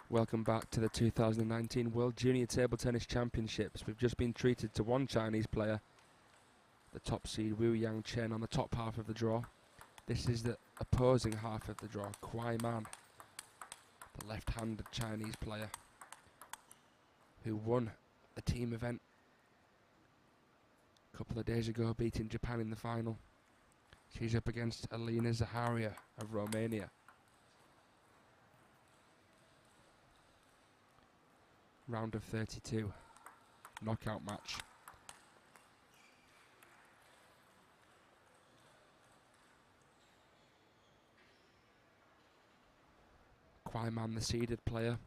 Welcome back to the 2019 World Junior Table Tennis Championships. We've just been treated to one Chinese player, the top seed Wu Yang Chen, on the top half of the draw. This is the opposing half of the draw, Kuaiman, the left-handed Chinese player who won the team event a couple of days ago, beating Japan in the final. She's up against Elena ZAHARIA of Romania. Round of 32, knockout match. Kuaiman, the seeded player.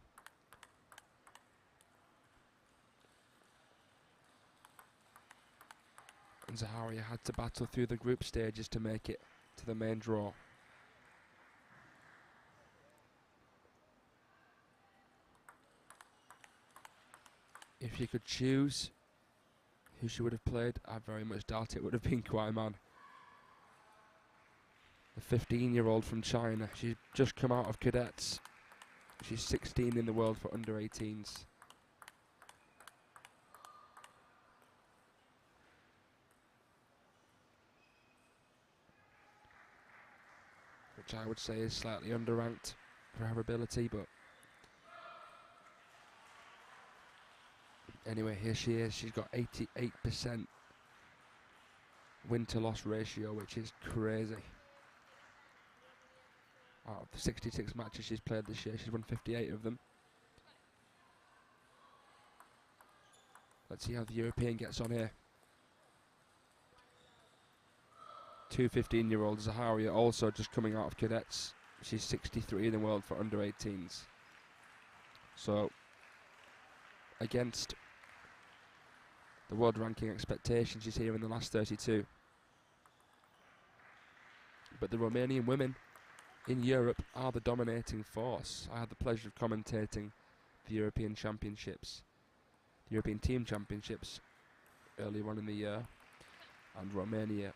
And ZAHARIA had to battle through the group stages to make it to the main draw. If you could choose who she would have played, I very much doubt it would have been Kuaiman. The 15-year-old from China. She's just come out of cadets. She's 16 in the world for under 18s. Which I would say is slightly underranked for her ability, but anyway, here she is. She's got 88% win-to-loss ratio, which is crazy. Out of the 66 matches she's played this year, she's won 58 of them. Let's see how the European gets on here. Two 15-year-olds, ZAHARIA, also just coming out of cadets. She's 63 in the world for under 18s. So, against the world ranking expectations, she's here in the last 32. But the Romanian women in Europe are the dominating force. I had the pleasure of commentating the European Championships, the European Team Championships earlier on in the year, and Romania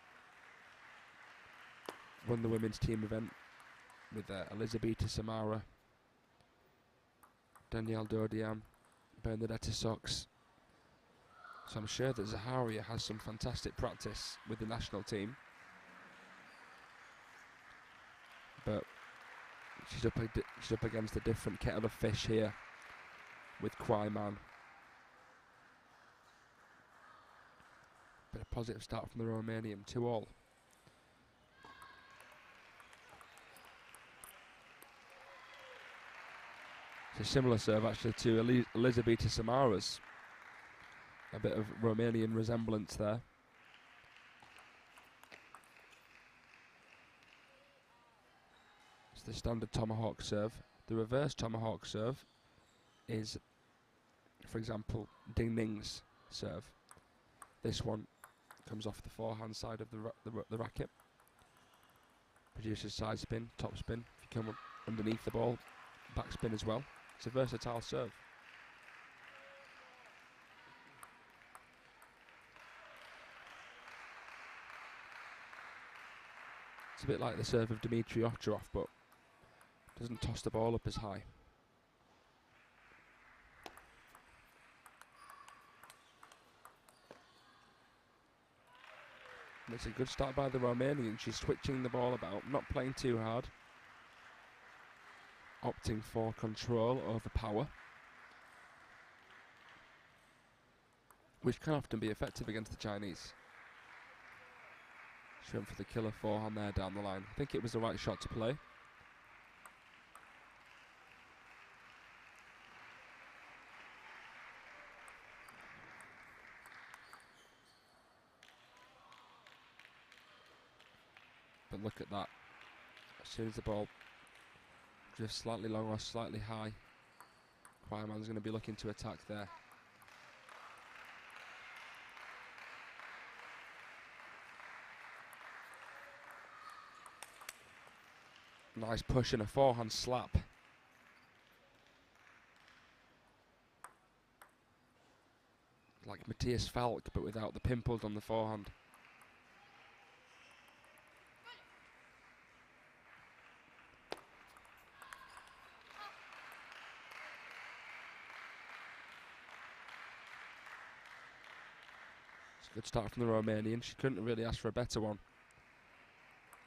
won the women's team event with Elizabeta Samara, Danielle Dodiam, Bernadetta Sox. So I'm sure that ZAHARIA has some fantastic practice with the national team. But she's up against a different kettle of fish here with Kuaiman. But a positive start from the Romanian, 2-all. It's a similar serve actually to Elizabeta Samara's. A bit of Romanian resemblance there. It's the standard tomahawk serve. The reverse tomahawk serve is, for example, Ding Ning's serve. This one comes off the forehand side of the racket. Produces side spin, top spin. If you come underneath the ball, back spin as well. It's a versatile serve. It's a bit like the serve of Dmitry Ocherov, but doesn't toss the ball up as high. And it's a good start by the Romanian. She's switching the ball about, not playing too hard. Opting for control over power, which can often be effective against the Chinese. She went for the killer forehand there down the line. I think it was the right shot to play. But look at that. As soon as the ball drifts slightly long or slightly high, Kuaiman's going to be looking to attack there. Nice push and a forehand slap. Like Matthias Falk, but without the pimples on the forehand. Good start from the Romanian. She couldn't really ask for a better one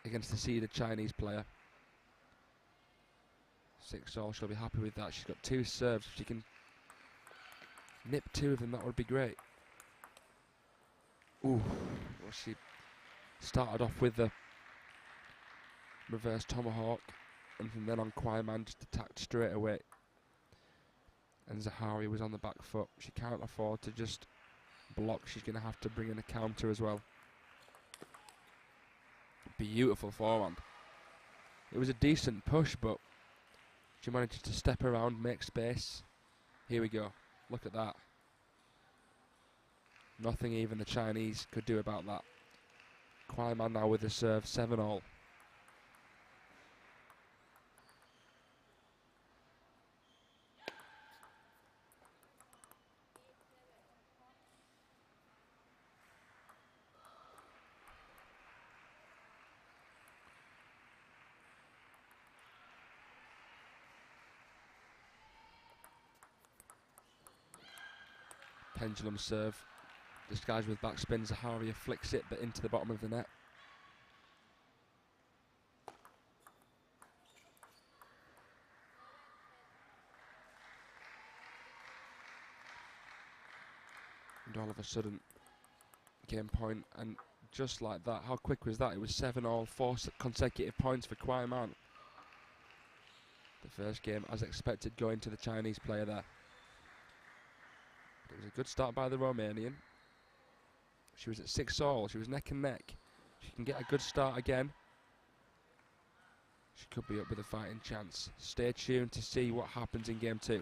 against the seeded Chinese player. 6-all, she'll be happy with that. She's got 2 serves. If she can nip 2 of them, that would be great. Ooh, well, she started off with the reverse tomahawk, and from then on kuaiman just attacked straight away. And Zaharia was on the back foot. She can't afford to just block. She's going to have to bring in a counter as well. Beautiful forehand. It was a decent push, but she managed to step around, make space. Here we go. Look at that. Nothing even the Chinese could do about that. kuaiman now with the serve, 7-all. Pendulum serve, disguised with backspin. Zaharia flicks it, but into the bottom of the net. And all of a sudden, game point, and just like that, how quick was that? It was 7-all, 4 consecutive points for kuaiman. The first game, as expected, going to the Chinese player there. It was a good start by the Romanian. She was at 6-all. She was neck and neck. She can get a good start again. She could be up with a fighting chance. Stay tuned to see what happens in game 2.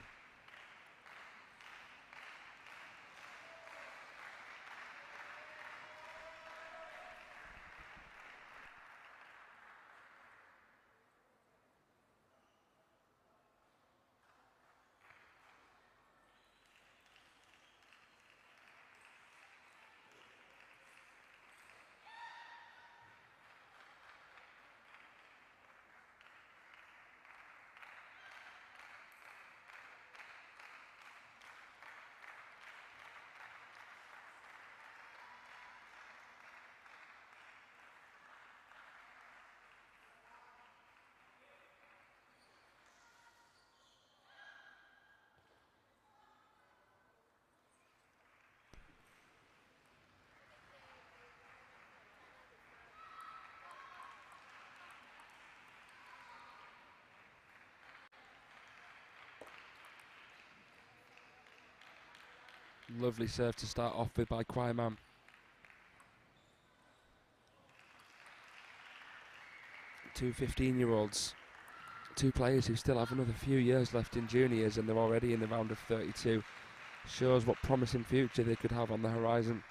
Lovely serve to start off with by kuaiman. Two 15-year-olds. 2 players who still have another few years left in juniors, and they're already in the round of 32. Shows what promising future they could have on the horizon.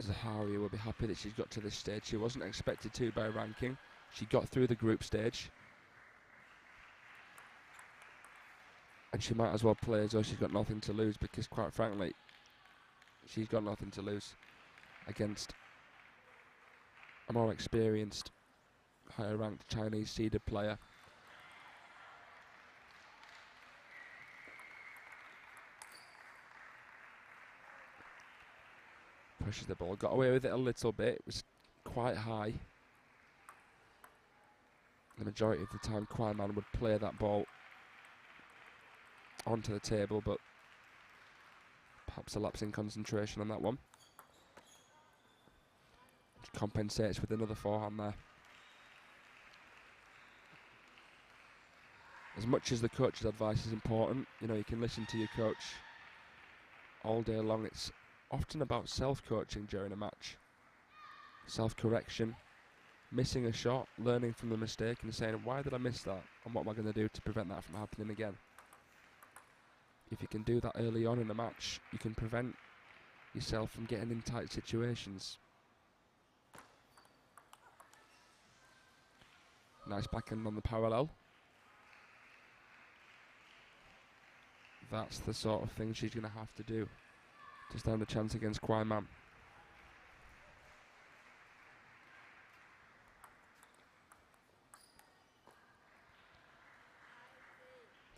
Zaharia will be happy that she's got to this stage. She wasn't expected to by ranking. She got through the group stage. And she might as well play as though she's got nothing to lose, because quite frankly, she's got nothing to lose against a more experienced, higher ranked Chinese seeded player. Pushes the ball, got away with it a little bit. It was quite high. The majority of the time kuaiman would play that ball onto the table, but perhaps a lapse in concentration on that one. She compensates with another forehand there. As much as the coach's advice is important, you know, you can listen to your coach all day long. It's often about self-coaching during a match. Self-correction, missing a shot, learning from the mistake and saying, why did I miss that? And what am I going to do to prevent that from happening again? If you can do that early on in a match, you can prevent yourself from getting in tight situations. Nice backhand on the parallel. That's the sort of thing she's going to have to do to stand a chance against kuaiman.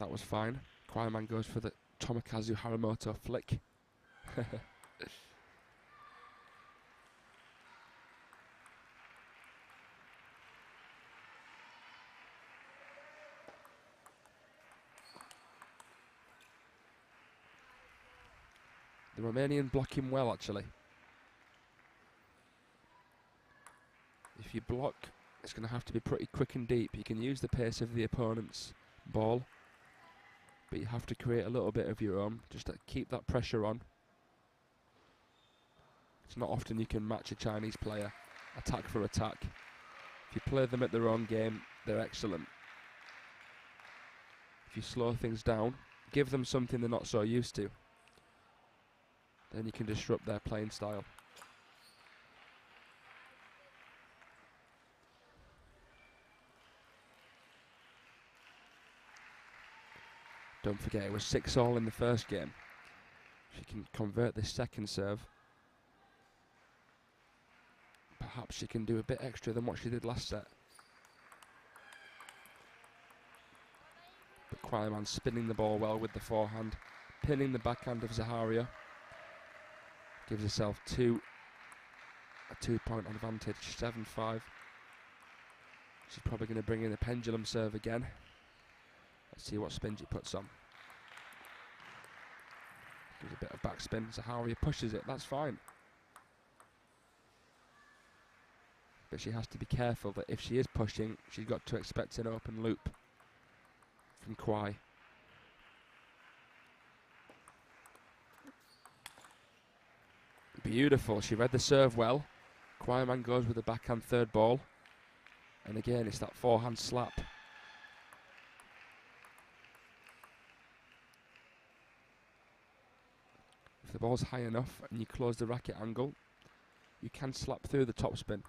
That was fine. Kuaiman goes for the Tomokazu Haramoto flick. The Romanian block him well, actually. If you block, it's going to have to be pretty quick and deep. You can use the pace of the opponent's ball, but you have to create a little bit of your own, just to keep that pressure on. It's not often you can match a Chinese player, attack for attack. If you play them at their own game, they're excellent. If you slow things down, give them something they're not so used to, then you can disrupt their playing style. Don't forget, it was 6-all in the first game. She can convert this second serve. Perhaps she can do a bit extra than what she did last set. But Kuaiman spinning the ball well with the forehand, pinning the backhand of Zaharia. Gives herself a 2-point advantage, 7-5. She's probably going to bring in a pendulum serve again. Let's see what spin she puts on. Gives a bit of backspin. Zaharia pushes it, that's fine. But she has to be careful that if she is pushing, she's got to expect an open loop from KUAI. Beautiful, she read the serve well. Kuaiman goes with the backhand third ball. And again, it's that forehand slap. If the ball's high enough and you close the racket angle, you can slap through the topspin.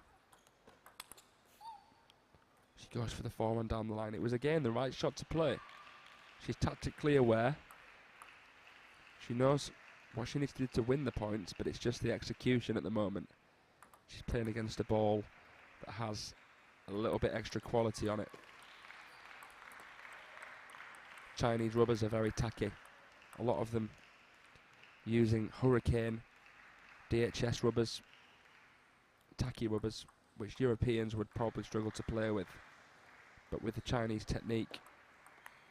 She goes for the forehand down the line. It was again the right shot to play. She's tactically aware. She knows what she needs to do to win the points, but it's just the execution at the moment. She's playing against a ball that has a little bit extra quality on it. Chinese rubbers are very tacky. A lot of them using Hurricane, DHS rubbers, tacky rubbers, which Europeans would probably struggle to play with. But with the Chinese technique,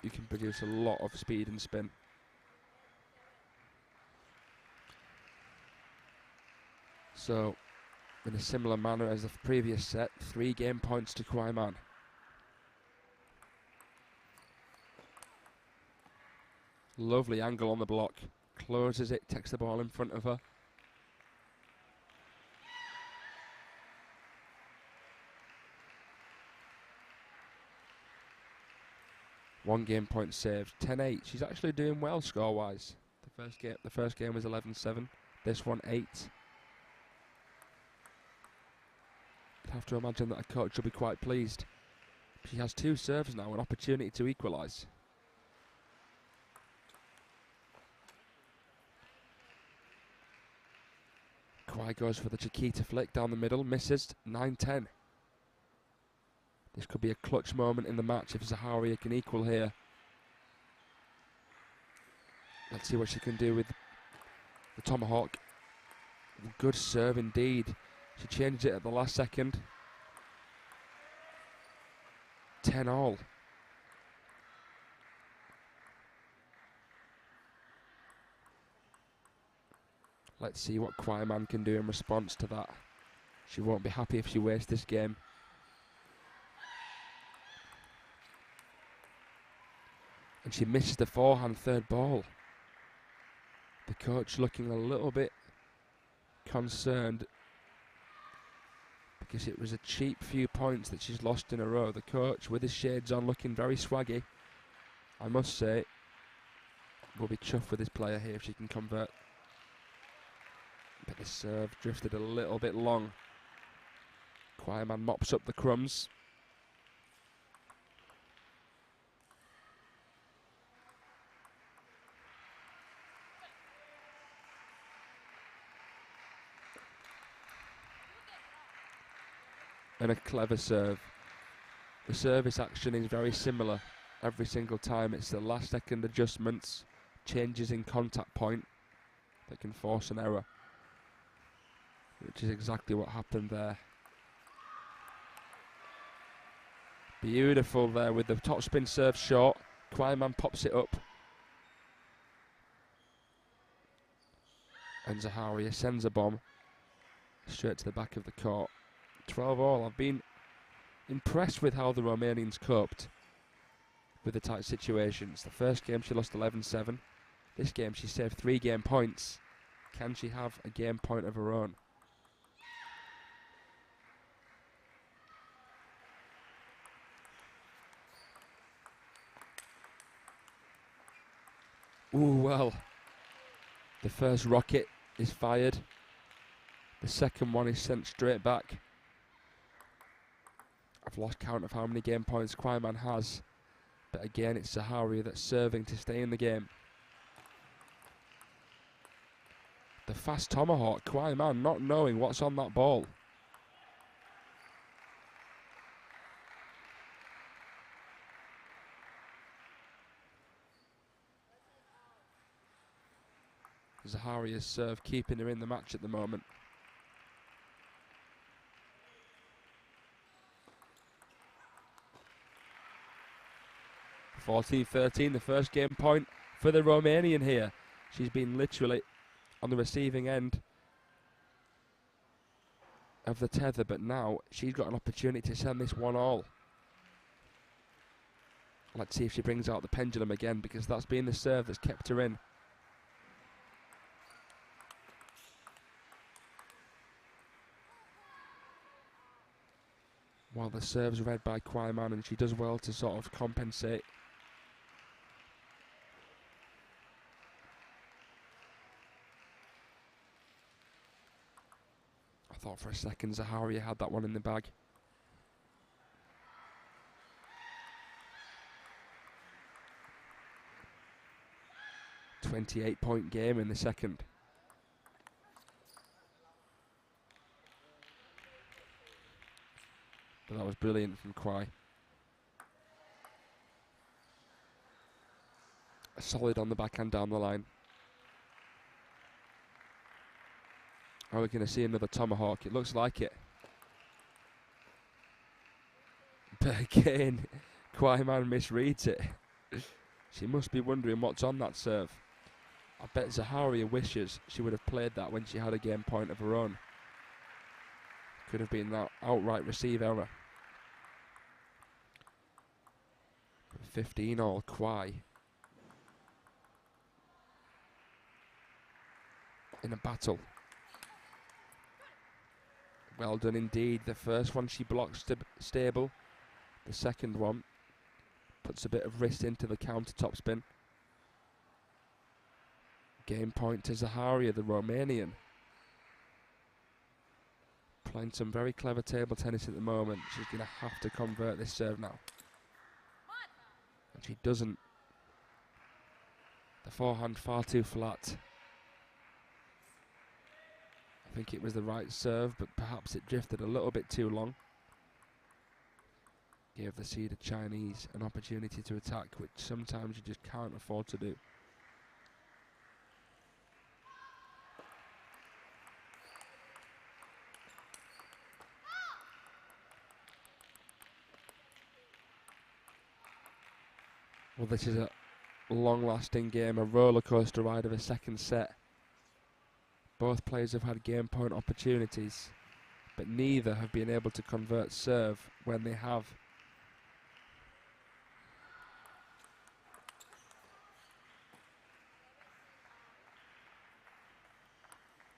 you can produce a lot of speed and spin. So, in a similar manner as the previous set, 3 game points to Kuaiman. Lovely angle on the block. Closes it, takes the ball in front of her. One game point saved, 10-8. She's actually doing well score-wise. The first game was 11-7. This one 8. I'd have to imagine that a coach will be quite pleased. She has 2 serves now, an opportunity to equalise. KUAI goes for the Chiquita flick down the middle, misses, 9-10. This could be a clutch moment in the match if Zaharia can equal here. Let's see what she can do with the tomahawk. Good serve indeed. She changed it at the last second. 10-all. Let's see what Kuaiman can do in response to that. She won't be happy if she wastes this game. And she misses the forehand third ball. The coach looking a little bit concerned because it was a cheap few points that she's lost in a row. The coach, with his shades on, looking very swaggy. I must say, will be chuffed with this player here if she can convert. But the serve drifted a little bit long. Kuaiman mops up the crumbs. And a clever serve. The service action is very similar every single time. It's the last second adjustments, changes in contact point that can force an error, which is exactly what happened there. Beautiful there with the topspin serve short. Kuaiman pops it up. And Zaharia sends a bomb straight to the back of the court. 12-all. I've been impressed with how the Romanians coped with the tight situations. The first game she lost 11-7. This game she saved 3 game points. Can she have a game point of her own? Ooh, well. The first rocket is fired. The second one is sent straight back. I've lost count of how many game points Kuaiman has. But again, it's Zaharia that's serving to stay in the game. The fast tomahawk, Kuaiman not knowing what's on that ball. Zaharia's serve keeping her in the match at the moment. (14-13), the first game point for the Romanian here. She's been literally on the receiving end of the tether, but now she's got an opportunity to send this 1-all. Let's see if she brings out the pendulum again, because that's been the serve that's kept her in. While the serve's read by Kuaiman, and she does well to sort of compensate. I thought for a second Zaharia had that one in the bag. .28 game in the second. But that was brilliant from KUAI. Solid on the backhand down the line. Are we going to see another tomahawk? It looks like it. But again, Kuaiman misreads it. She must be wondering what's on that serve. I bet Zaharia wishes she would have played that when she had a game point of her own. Could have been that outright receive error. 15-all KUAI. In a battle. Well done indeed. The first one she blocks stable. The second one puts a bit of wrist into the counter topspin. Game point to Zaharia, the Romanian. Playing some very clever table tennis at the moment. She's going to have to convert this serve now. And she doesn't. The forehand far too flat. I think it was the right serve, but perhaps it drifted a little bit too long. Gave the seeded Chinese an opportunity to attack, which sometimes you just can't afford to do. Well, this is a long-lasting game, a roller coaster ride of a second set. Both players have had game point opportunities, but neither have been able to convert serve when they have.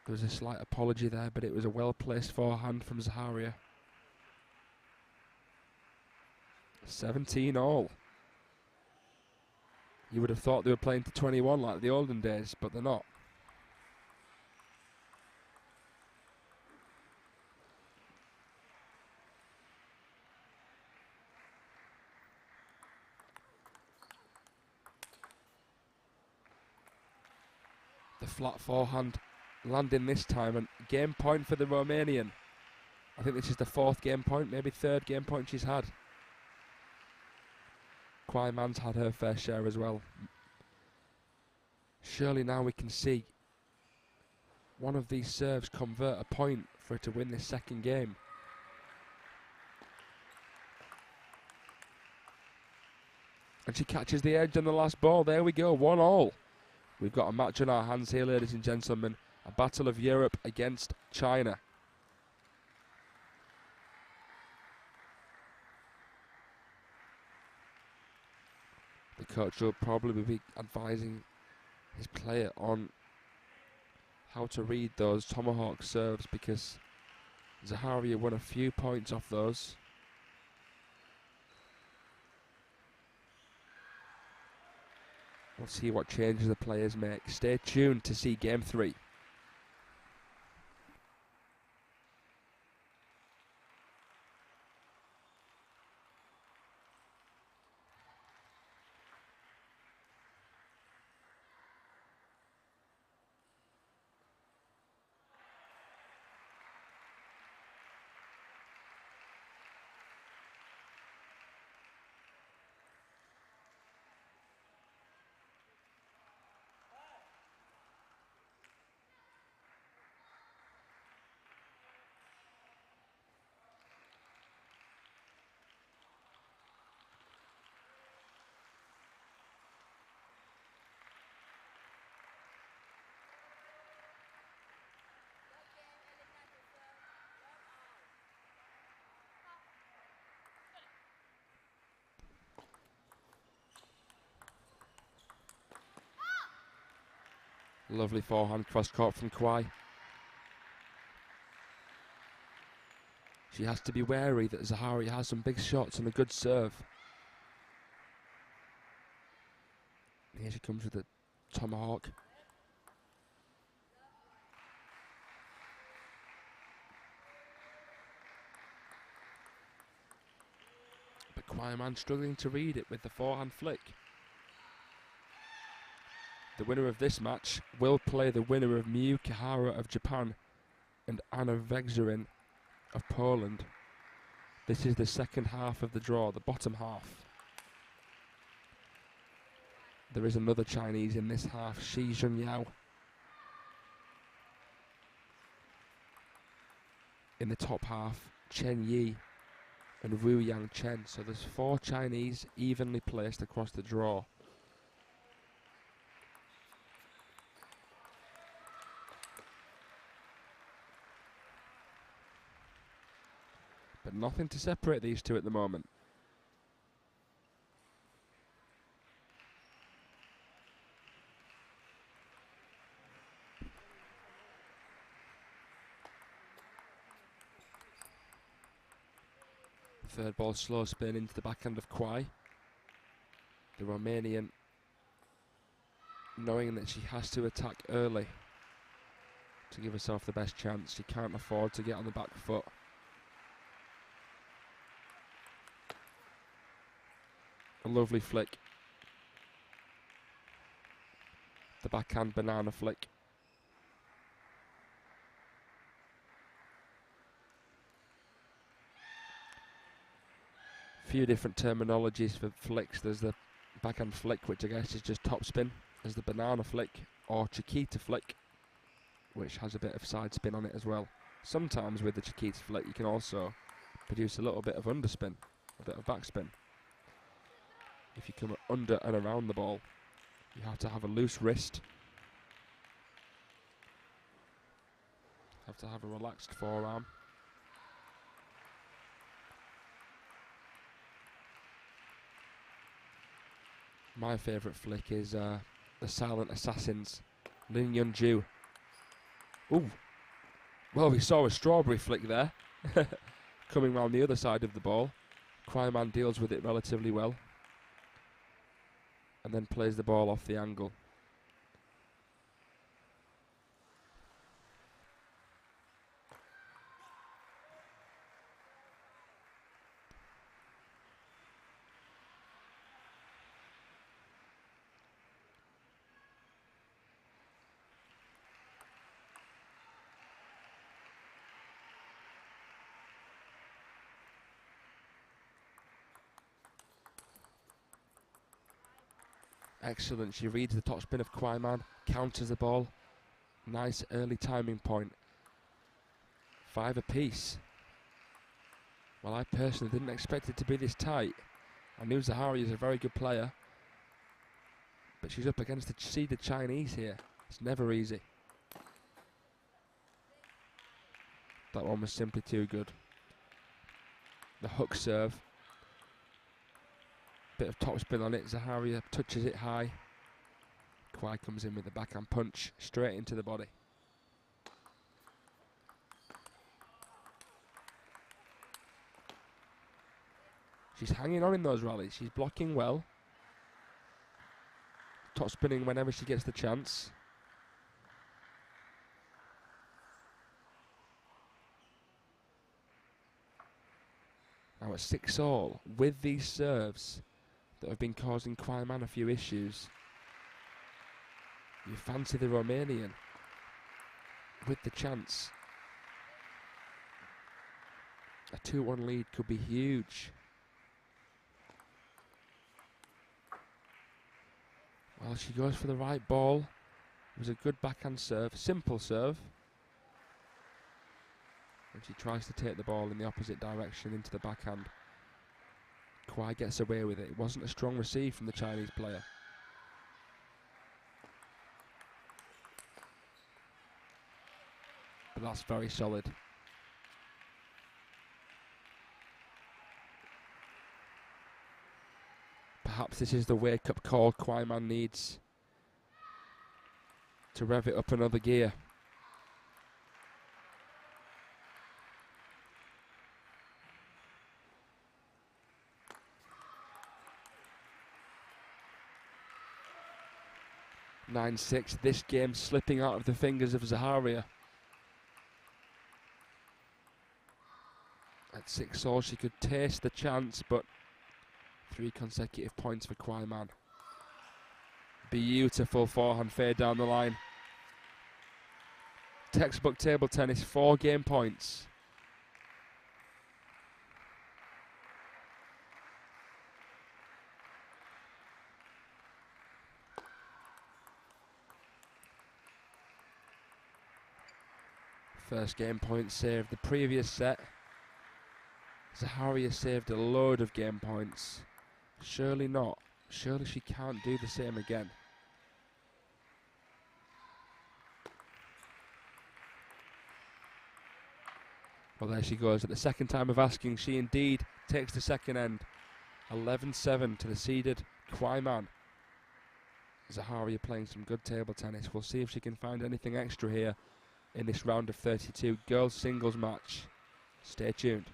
There was a slight apology there, but it was a well-placed forehand from Zaharia. 17-all. You would have thought they were playing to 21 like the olden days, but they're not. The flat forehand landing this time, and game point for the Romanian. I think this is the 4th game point, maybe 3rd game point she's had. Kuaiman's had her fair share as well. Surely now we can see one of these serves convert a point for her to win this second game. And she catches the edge on the last ball. There we go, 1-1. We've got a match on our hands here, ladies and gentlemen. A battle of Europe against China. The coach will probably be advising his player on how to read those tomahawk serves, because ZAHARIA won a few points off those. We'll see what changes the players make. Stay tuned to see game 3. Lovely forehand cross court from KUAI. She has to be wary that ZAHARIA has some big shots and a good serve. Here she comes with the tomahawk. But kuaiman struggling to read it with the forehand flick. The winner of this match will play the winner of Miyu Kihara of Japan and Anna Vegzerin of Poland. This is the second half of the draw, the bottom half. There is another Chinese in this half, Shi Junyao. In the top half, Chen Yi and Wu Yang Chen. So there's 4 Chinese evenly placed across the draw. But nothing to separate these two at the moment. Third ball slow spin into the backhand of KUAI. The Romanian knowing that she has to attack early to give herself the best chance. She can't afford to get on the back foot. A lovely flick. The backhand banana flick. Few different terminologies for flicks. There's the backhand flick, which I guess is just topspin. There's the banana flick or Chiquita flick, which has a bit of side spin on it as well. Sometimes with the Chiquita flick you can also produce a little bit of underspin, a bit of backspin. If you come under and around the ball, you have to have a loose wrist. Have to have a relaxed forearm. My favourite flick is the Silent Assassins, Lin Yunju. Ooh, well, we saw a strawberry flick there, coming round the other side of the ball. kuaiman deals with it relatively well, and then plays the ball off the angle. Excellent. She reads the topspin of kuaiman, counters the ball. Nice early timing point. 5 apiece. Well, I personally didn't expect it to be this tight. I knew Zaharia is a very good player, but she's up against the seeded Chinese here. It's never easy. That one was simply too good. The hook serve. Bit of topspin on it. Zaharia touches it high. KUAI comes in with the backhand punch straight into the body. She's hanging on in those rallies. She's blocking well. Top spinning whenever she gets the chance. Now at 6-all, with these serves that have been causing kuaiman a few issues, you fancy the Romanian with the chance. A 2-1 lead could be huge. Well, she goes for the right ball. It was a good backhand serve, simple serve. And she tries to take the ball in the opposite direction into the backhand. KUAI gets away with it. It wasn't a strong receive from the Chinese player. But that's very solid. Perhaps this is the wake-up call kuaiman needs to rev it up another gear. (9-6). This game slipping out of the fingers of Zaharia. At 6-all, she could taste the chance, but 3 consecutive points for kuaiman. Beautiful forehand fade down the line. Textbook table tennis, 4 game points. First game point saved the previous set. Zaharia saved a load of game points. Surely not. Surely she can't do the same again. Well, there she goes. At the second time of asking, she indeed takes the second end. 11-7 to the seeded kuaiman. Zaharia playing some good table tennis. We'll see if she can find anything extra here in this round of 32 girls singles match. Stay tuned.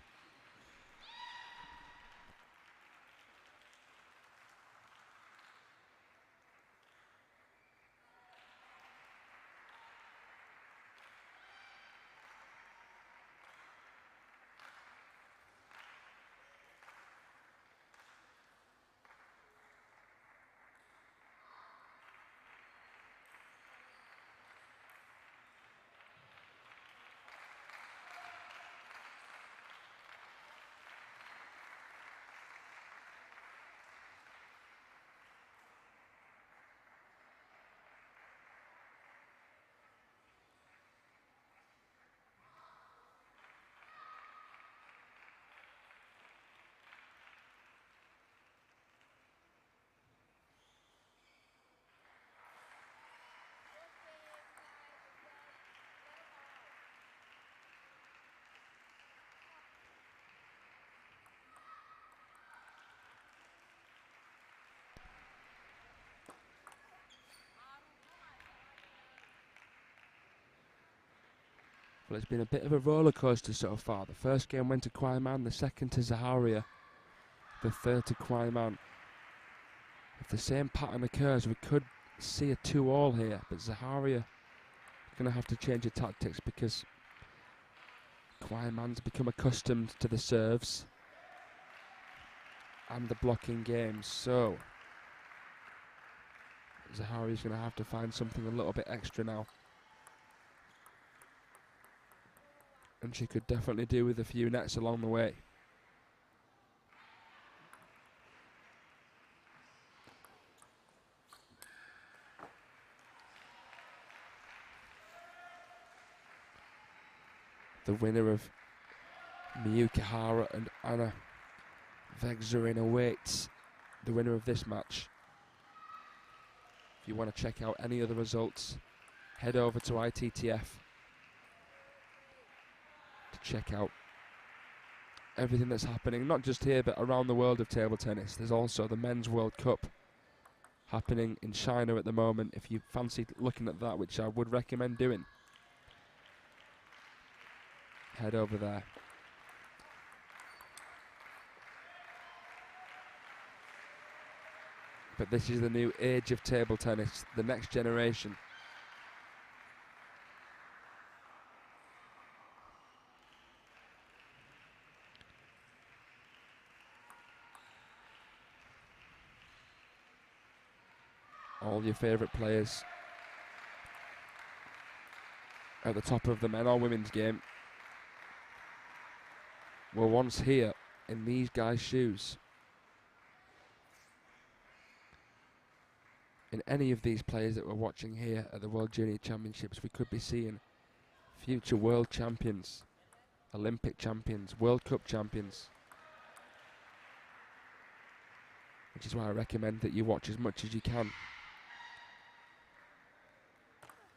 Well, it's been a bit of a roller coaster so far. The first game went to kuaiman, the second to Zaharia, the third to kuaiman. If the same pattern occurs, we could see a 2-all here, but Zaharia is going to have to change her tactics because kuaiman's become accustomed to the serves and the blocking games, so Zaharia's going to have to find something a little bit extra now. And she could definitely do with a few nets along the way. The winner of Miyuki and Anna Vegzarin awaits the winner of this match. If you want to check out any other results, head over to ITTF to check out everything that's happening, not just here but around the world of table tennis. There's also the Men's World Cup happening in China at the moment, if you fancy looking at that, which I would recommend doing. Head over there. But this is the new age of table tennis, the next generation. All your favourite players at the top of the men or women's game were once here in these guys' shoes. In any of these players that we're watching here at the World Junior Championships, we could be seeing future world champions, Olympic champions, World Cup champions. Which is why I recommend that you watch as much as you can.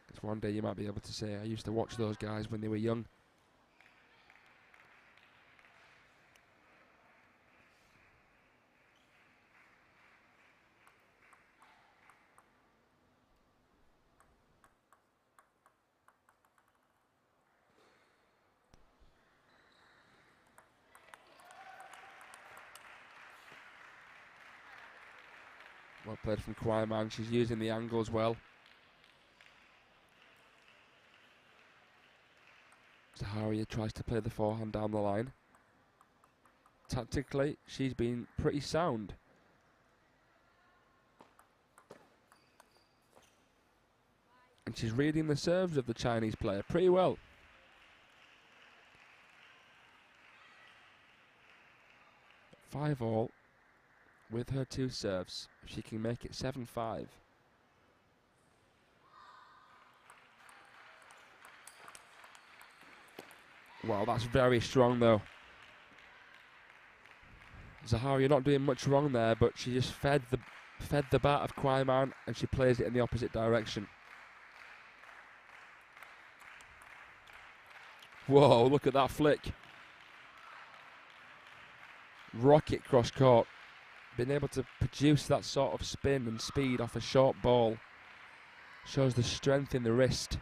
Because one day you might be able to say, I used to watch those guys when they were young. Well played from KUAI. She's using the angles well. ZAHARIA tries to play the forehand down the line. Tactically, she's been pretty sound. And she's reading the serves of the Chinese player pretty well. Five all with her two serves. If she can make it 7-5. Wow, that's very strong though. ZAHARIA not doing much wrong there, but she just fed the bat of kuaiman and she plays it in the opposite direction. Whoa, look at that flick. Rocket cross court. Being able to produce that sort of spin and speed off a short ball shows the strength in the wrist.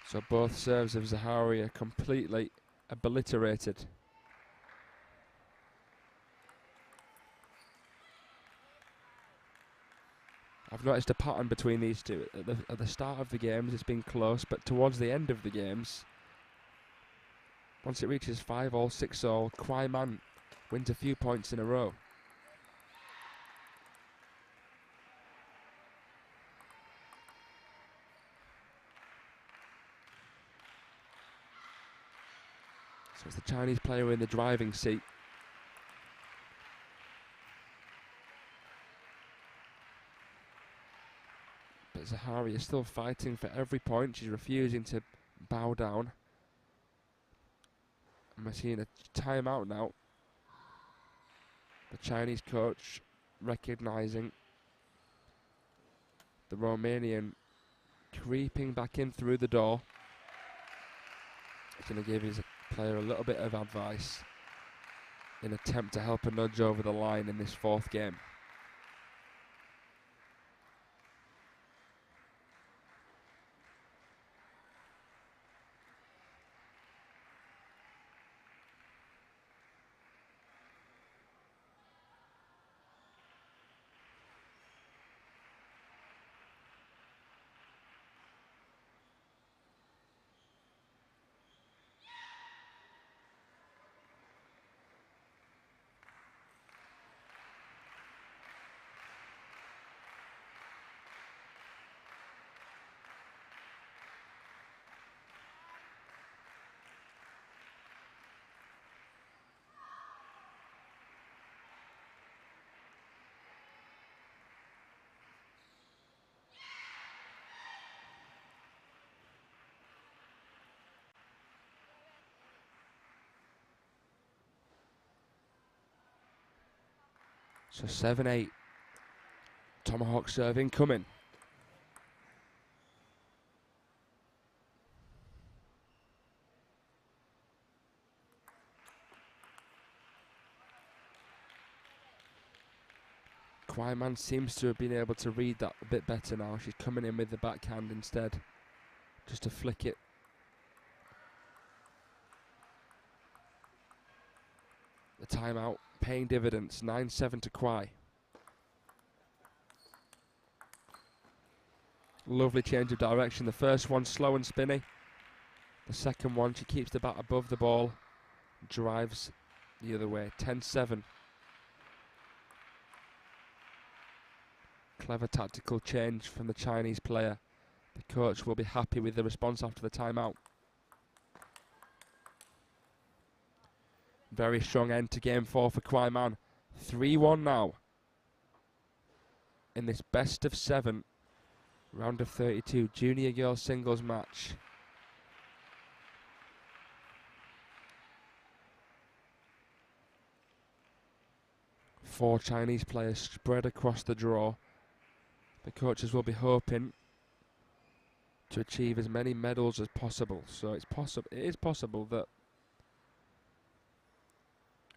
So both serves of ZAHARIA completely obliterated. I've noticed a pattern between these two. At the start of the games it's been close, but towards the end of the games, once it reaches 5 all, 6 all, kuaiman wins a few points in a row. So it's the Chinese player in the driving seat. But ZAHARIA is still fighting for every point. She's refusing to bow down. And we're seeing a timeout now. The Chinese coach recognising the Romanian creeping back in through the door. He's going to give his player a little bit of advice in an attempt to help her nudge over the line in this fourth game. So 7-8. Tomahawk serve incoming. Kuaiman seems to have been able to read that a bit better now. She's coming in with the backhand instead, just to flick it. The timeout paying dividends. 9-7 to KUAI. Lovely change of direction. The first one slow and spinny. The second one, she keeps the bat above the ball, drives the other way. 10-7. Clever tactical change from the Chinese player. The coach will be happy with the response after the timeout. Very strong end to game 4 for Kuaiman. 3-1 now in this best of 7 round of 32 junior girls singles match. Four Chinese players spread across the draw. The coaches will be hoping to achieve as many medals as possible. So it is possible that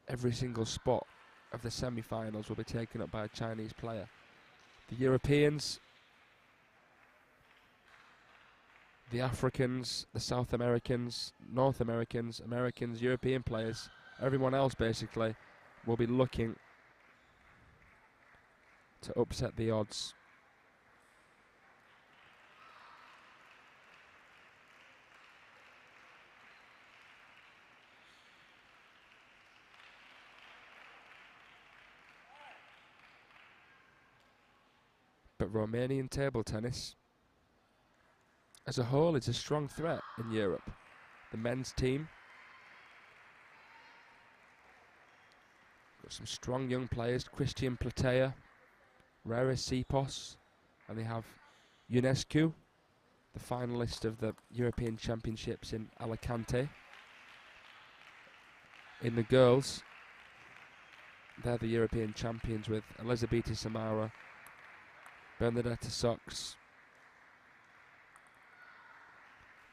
every single spot of the semi-finals will be taken up by a Chinese player. The Europeans, the Africans, the South Americans, North Americans, Americans, European players, everyone else basically will be looking to upset the odds. But Romanian table tennis as a whole is a strong threat in Europe. The men's team got some strong young players, Christian Platea, Rara Sipos, and they have UNESCO, the finalist of the European Championships in Alicante. In the girls, they're the European champions with Elizabeth Samara, Bernadetta Sox,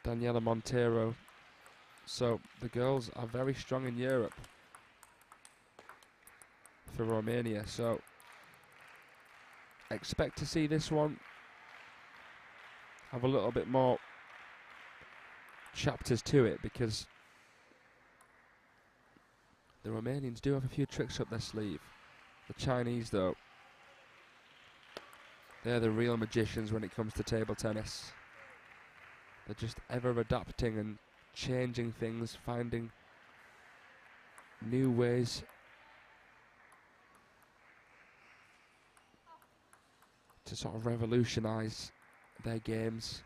Daniela Montero. So the girls are very strong in Europe for Romania. So expect to see this one have a little bit more chapters to it, because the Romanians do have a few tricks up their sleeve. The Chinese, though, they're the real magicians when it comes to table tennis. They're just ever adapting and changing things, finding new ways to sort of revolutionize their games.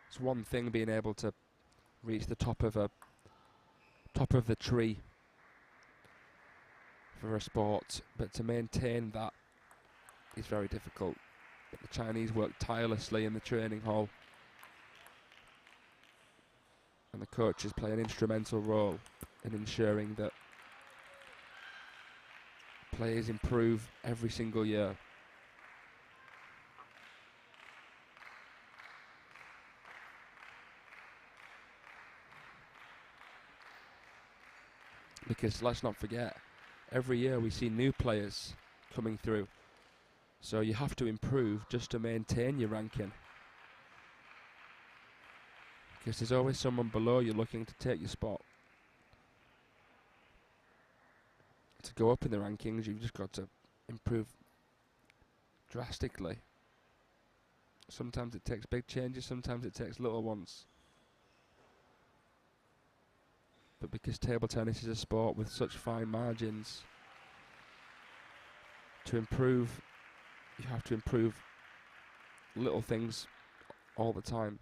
It's one thing being able to reach the top of the tree for a sport, but to maintain that is very difficult. But the Chinese work tirelessly in the training hall, and the coaches play an instrumental role in ensuring that players improve every single year. Because let's not forget, every year we see new players coming through. So you have to improve just to maintain your ranking. Because there's always someone below you looking to take your spot. To go up in the rankings, you've just got to improve drastically. Sometimes it takes big changes, sometimes it takes little ones. But because table tennis is a sport with such fine margins, to improve, you have to improve little things all the time.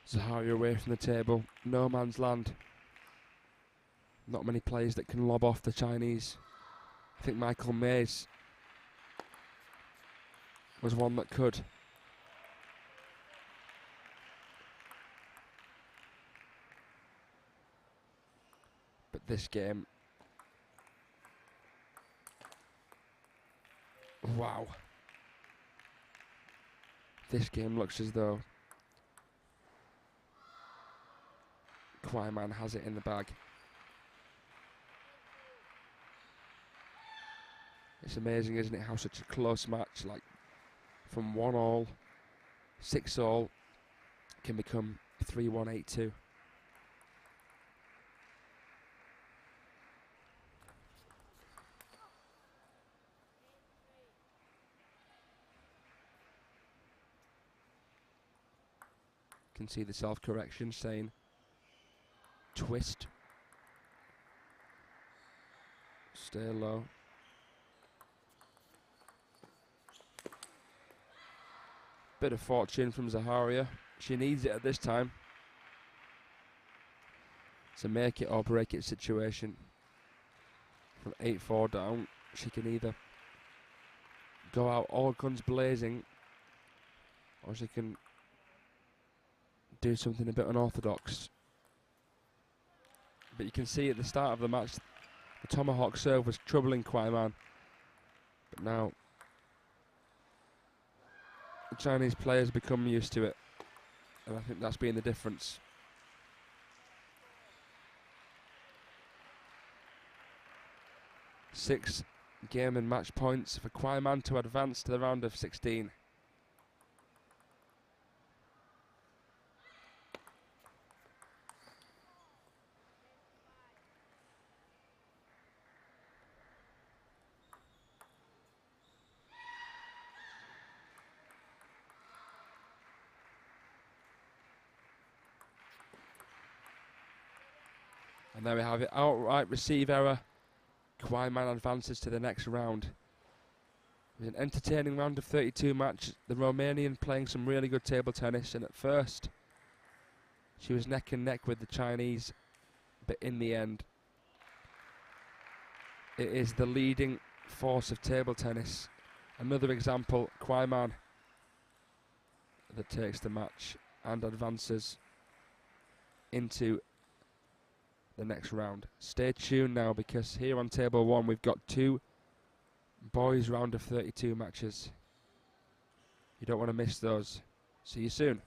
Zaharia away from the table. No man's land. Not many players that can lob off the Chinese. I think Michael Mays was one that could. But this game... Wow. This game looks as though KUAI has it in the bag. It's amazing, isn't it, how such a close match, like from 1-1, 6-6, can become 3-1, 8-2. Can see the self-correction saying twist, stay low. Bit of fortune from Zaharia. She needs it at this time. It's a make it or break it situation. From 8-4 down, she can either go out all guns blazing, or she can do something a bit unorthodox. But you can see at the start of the match, the tomahawk serve was troubling KUAI. But now, the Chinese players become used to it. And I think that's been the difference. Six game and match points for KUAI to advance to the round of 16. And there we have it, outright receive error. KUAI advances to the next round. It was an entertaining round of 32 match. The Romanian playing some really good table tennis, and at first she was neck and neck with the Chinese, but in the end it is the leading force of table tennis. Another example, KUAI that takes the match and advances into the next round. Stay tuned now, because here on table 1 we've got 2 boys round of 32 matches. You don't want to miss those. See you soon.